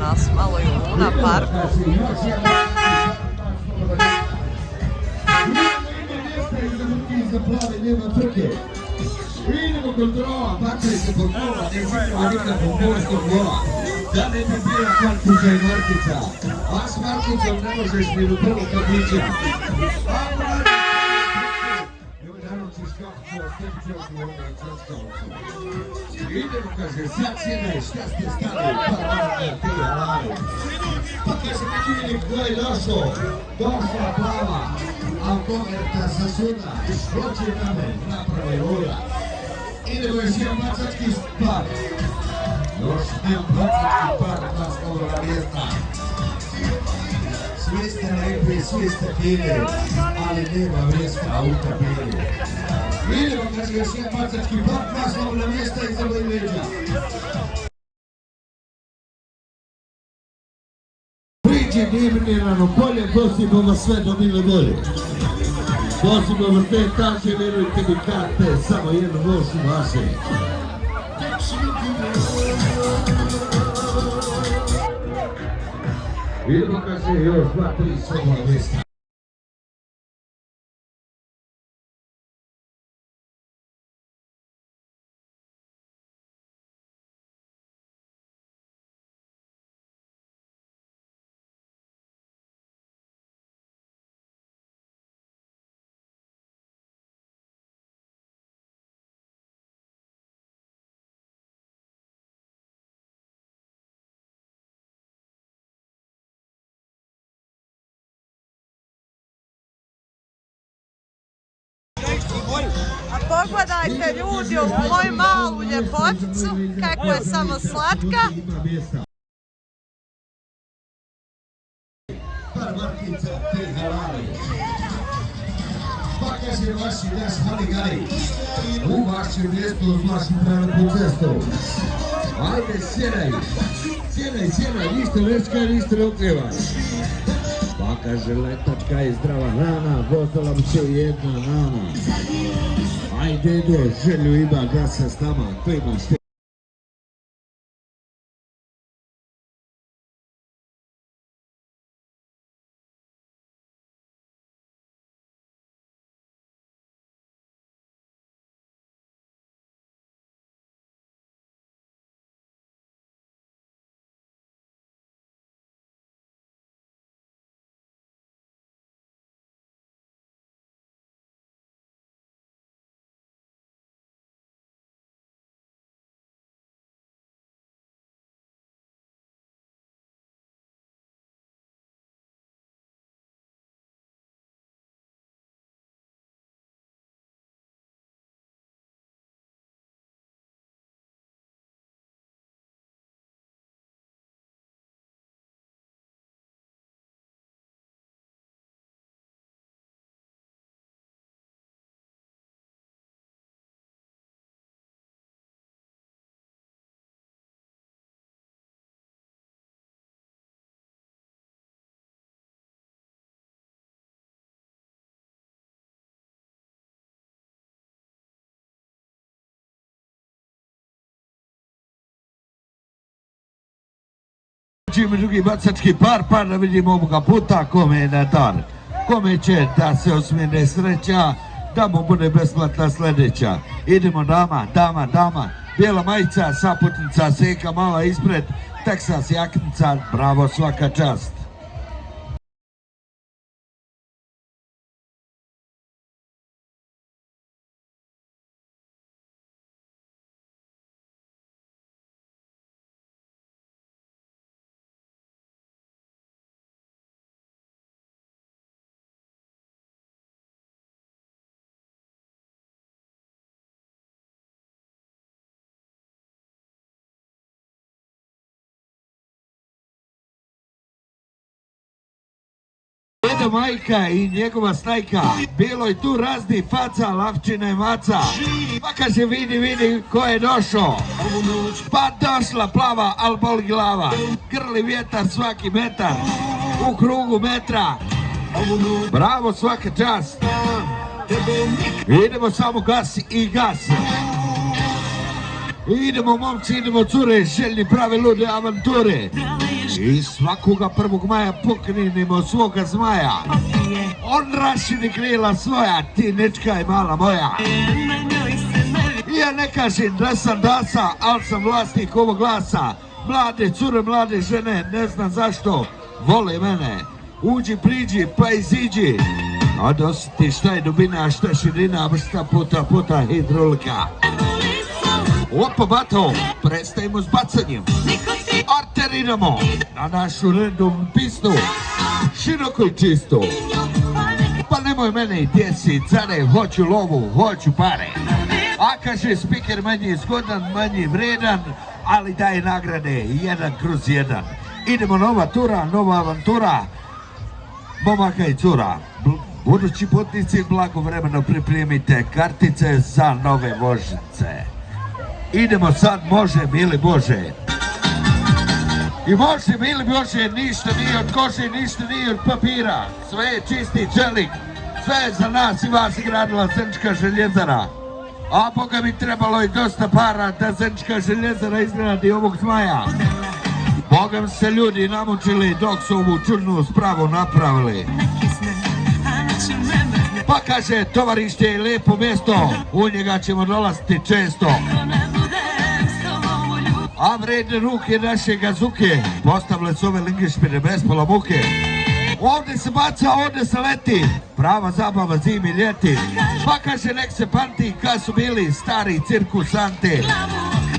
nas malo i u Luna parku. Idemo kontrola, bakali se kontrola, ne igramo nikad pomorskog gola. Da ne bi bila Markića i Markića. A s Markićom ne možeš ni do prvog kapića. Idemo, kaže, sad sjedaj, šta ste stali, pa manje ti alavi. Pa kaže, neki vidi ko je došao, došla plava, automerta sa suda, hoće na me, napravi ura. Idemo još jedan bacački par. Još jedan bacački par, naslovna mjesta. Svi ste lepi, svi ste fini, ali nema mjesta u kabini. Idemo, kaže, još jedan bacački par, naslovna mjesta iza mojih leđa. Priđi divinirano polje, gostimo vas sve do mile volje. Vozimo vrte tače, vjerujte mi karte, samo jedno vozimo vaše. Idemo, kaže, još 2-3 soba mjesta. A pogledajte ljudi ovu moju malu ljepoticu, kako je samo slatka. Pa kaže vaši daš haligari, u vašem mjestu uz vašu prelepu cestu. Ajde, sjedaj, ništa večka, ništa ne okrevaj. Pa kaže letačka je zdrava rana, vozala bi se jedna nama. Ajde, želju ima gasa s nama, to imaš te. Čime drugi bacački par da vidimo ovoga puta kome je na dar. Kome će da se osmijene sreća, da mu bude besplatna sljedeća. Idemo dama, bijela majica, saputnica, seka mala ispred, Texas jaknica, bravo, svaka čast. Deda majka i njegova stajka, bilo je tu razni faca, lavčina i maca. Pa kaže vidi ko je došao. Pa došla plava, al boli glava. Grli vjetar svaki metar, u krugu metra. Bravo, svaka čast. Idemo samo gas i gas. Idemo momci, idemo cure, željni prave lude avanture. I svakoga 1. maja pokrenimo svoga zmaja. On rašini krila svoja, ti nečkaj mala moja. Ja ne kažem da sam dasa, ali sam vlasnik ovog glasa. Mlade cure, mlade žene, ne znam zašto, vole mene. Uđi, priđi, pa iziđi. Od osjeti šta je dubina, šta je širina, vrsta puta hidrolika. Opa bato, prestajemo s bacanjem. Arteriramo na našu redovnu pistu. Široko i čisto. Pa nemoj mene i djeci, care, hoću lovu, hoću pare. A kaže spiker manje zgodan, manje vredan, ali daje nagrade 1/1. Idemo nova tura, nova avantura. Momaka i cura, budući putnici, blagovremeno pripremite kartice za nove vožnice. Idemo sad, može mili Bože. I može mili Bože, ništa nije od kože, ništa nije od papira. Sve je čisti čelik, sve je za nas i vas gradila Zenička željezara. A Boga mi trebalo i dosta para da Zenička željezara izgradi ovog zmaja. Boga mi se ljudi namučili dok su ovu čudnu spravu napravili. Pa kaže, tovarište je lijepo mjesto, u njega ćemo dolaziti često. A vredne ruke naše gazuke postavile su ove lingišpine bez pola muke. Ovdje se baca, ovdje se leti, prava zabava zimi ljeti. Pa kaže, nek se panti kad su bili stari cirkusanti.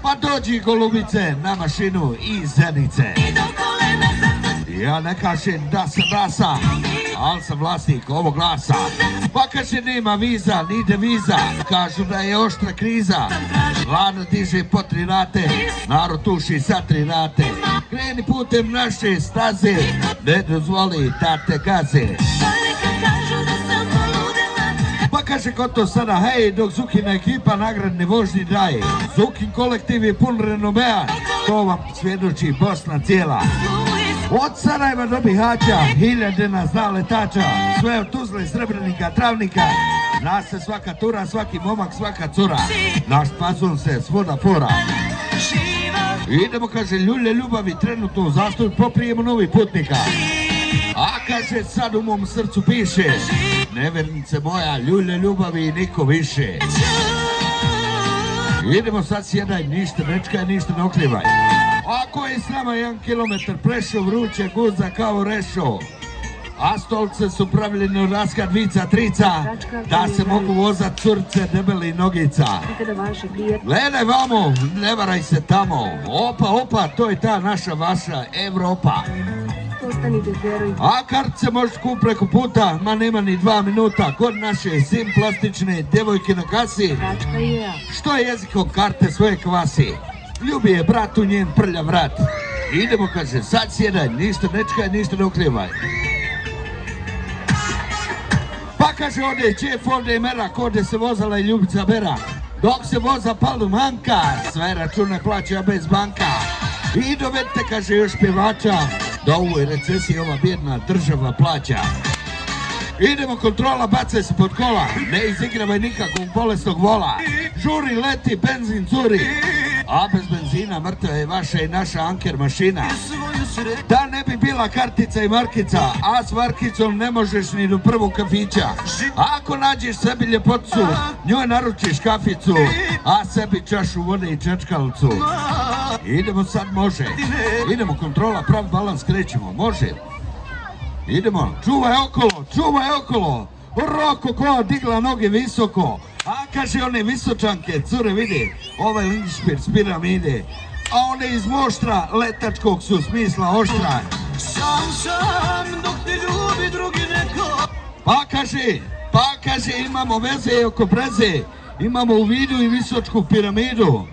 Pa dođi golubice na mašinu i Zenice. Ja ne kažem da sam rasa, ali sam vlasnik ovog glasa. Pa kaže, nema viza, ni deviza, kažu da je oštra kriza. Vlada diže po 3 rate, narod tuši sa 3 rate. Kreni putem naše staze, ne dozvoli da te gaze. Pa kaže, ko to sada, hej, dok Zukina ekipa nagradne vožnji daje. Zukin kolektiv je pun renomea, to vam svjedoči Bosna cijela. Od Sarajeva do Bihaća, hiljade nas zna letača, sve od Tuzle, Srebrenika, Travnika. Nas se svaka tura, svaki momak, svaka cura, naš fazon se svuda fora. Idemo, kaže, ljulje ljubavi, trenutno u zastoju, poprijemo novi putnika. A kaže, sad u mom srcu piše, nevernice moja, ljulje ljubavi, niko više. Idemo sad, sjedaj, ništa nečkaj, ništa ne oklivaj. Ako je s nama 1 kilometar prešao, vruće guza kao rešo. A stolce su pravljene od raska dvica, trica, da se mogu vozat curce debeli nogica. Gledaj vamo, ne varaj se tamo. Opa, to je ta naša vaša Evropa. A kartice možeš kupiti preko puta, ma nema ni 2 minuta. Kod naše sim plastične djevojke na kasi, što je jezikom karte svoje kvasi. Ljubi je bratu njen prljav vrat. Idemo, kaže, sad sjedaj, ništa nečkaj, ništa ne oklivaj. Pa kaže, ovdje je čef, ovdje je merak, ovdje se vozala i Ljubica Bera. Dok se voza Palu Manka, sve račune plaća bez banka. I dovedite, kaže, još pjevača, da u ovoj recesiji ova bjedna država plaća. Idemo, kontrola, bacaj se pod kola, ne izigravaj nikakvog bolesnog vola. Žuri, leti, benzin curi, a bez benzina mrtva je vaša i naša anker mašina. Da ne bi bila kartica i markica, a s markicom ne možeš ni do prvog kafića. Ako nađeš sebi ljepoticu, njoj naručiš kaficu, a sebi čašu vode i čačkalcu. Idemo sad, može. Idemo, kontrola, prav balans, krećemo, može. Idemo, čuvaj okolo. Roko koja digla noge visoko. A kaže one visočanke, cure vidi, ovaj linšpir s piramide. A one iz moštra letačkog su smisla oštra. Sam dok te ljubi drugi neko. Pa kaže imamo veze oko breze, imamo u vidu i visočku piramidu.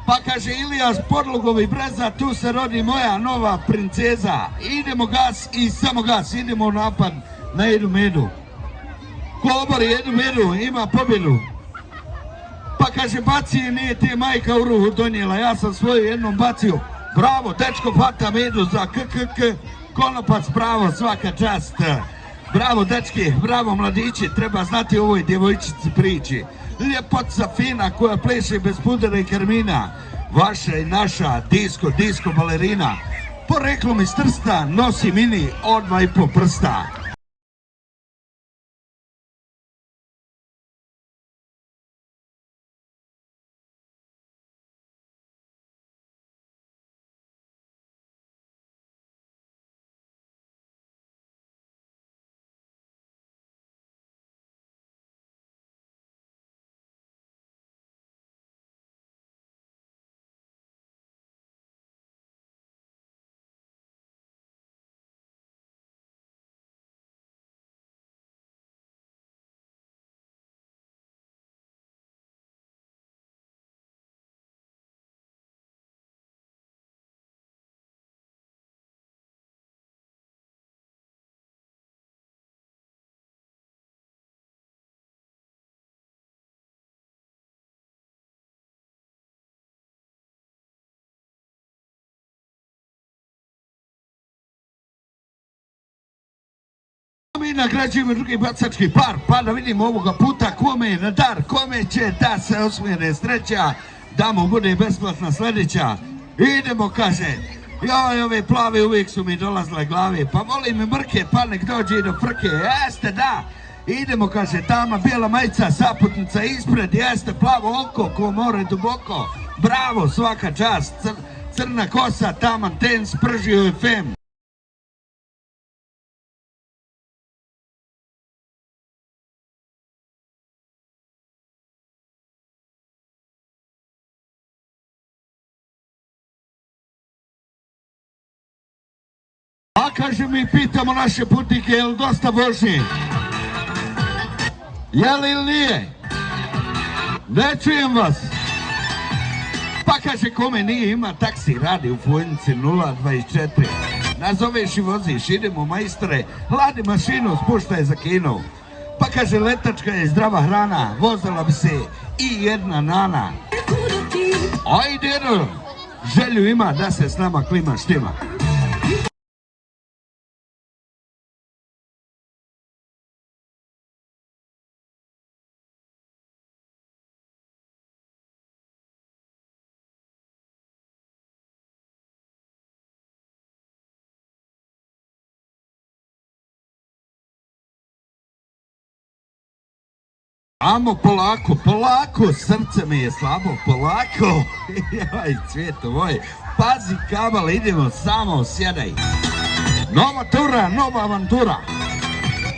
Pa kaže Ilijas Podlogovi breza, tu se rodi moja nova princeza. Idemo gas i samo gas, idemo u napad na jednu medu. Ko obori jednu medu ima pobjedu. Pa kaže baci, nije ti majka u ruhu donijela, ja sam svoju jednom bacio. Bravo, dečko hvata medu za KKK, konopac pravo, svaka čast. Bravo dečki, bravo mladići, treba znati o ovoj djevojčici priči. Ljepotica fina koja pleše bez pudera i karmina. Vaša i naša disco balerina. Poreklom iz Trsta nosi mini od 2,5 prsta. Mi nagrađujemo drugi bacački par, pa da vidimo ovoga puta kome je na dar, kome će da se osmijene sreća, da mu bude besplatna sljedeća. Idemo, kaže, joj, ove plave uvijek su mi dolazile glave, pa volim mi mrke, pa nek dođe i do frke, jeste da. Idemo, kaže, dama, bijela majica, saputnica ispred, jeste plavo oko, ko more duboko, bravo, svaka čast, crna kosa, taman ten, spržio je fem. A kaže, mi pitamo naše putnike, je li dosta vožnje? Je li ili nije? Ne čujem vas. Pa kaže, kome nije, ima taksi, radi u Fujnici 024. Nazoveš i voziš, idemo majstore, hladi mašinu, spuštaj za kino. Pa kaže, letačka je zdrava hrana, vozila bi se i jedna nana. Ajde, djedo, želju ima da se s nama klima štima. Amo, polako, srce mi je slabo, polako. Jaj, cvijeto moj, pazi kabal, idemo, samo sjedaj. Nova tura, nova avantura.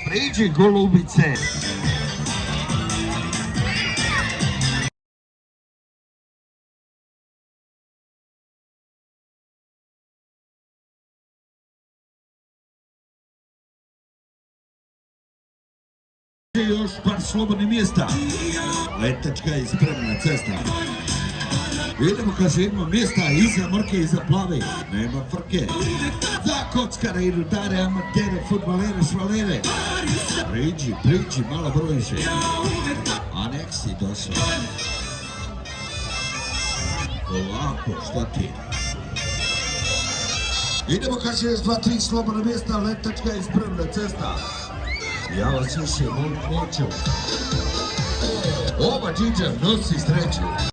Priđi, golubice. Još par slobodnih mjesta. Letačka je spremna cesta. Idemo, kaže, ima mjesta iza mrke, iza plave. Nema frke. Za kockare i rudare, amatere, futbalere, švalere. Priđi, malo brojiše. A nek si došao. Polako, šta ti? Idemo, kaže, još 2-3 slobodna mjesta. Letačka je spremna cesta. Ja vas više molim neću. Ova džiđa nosi sreću.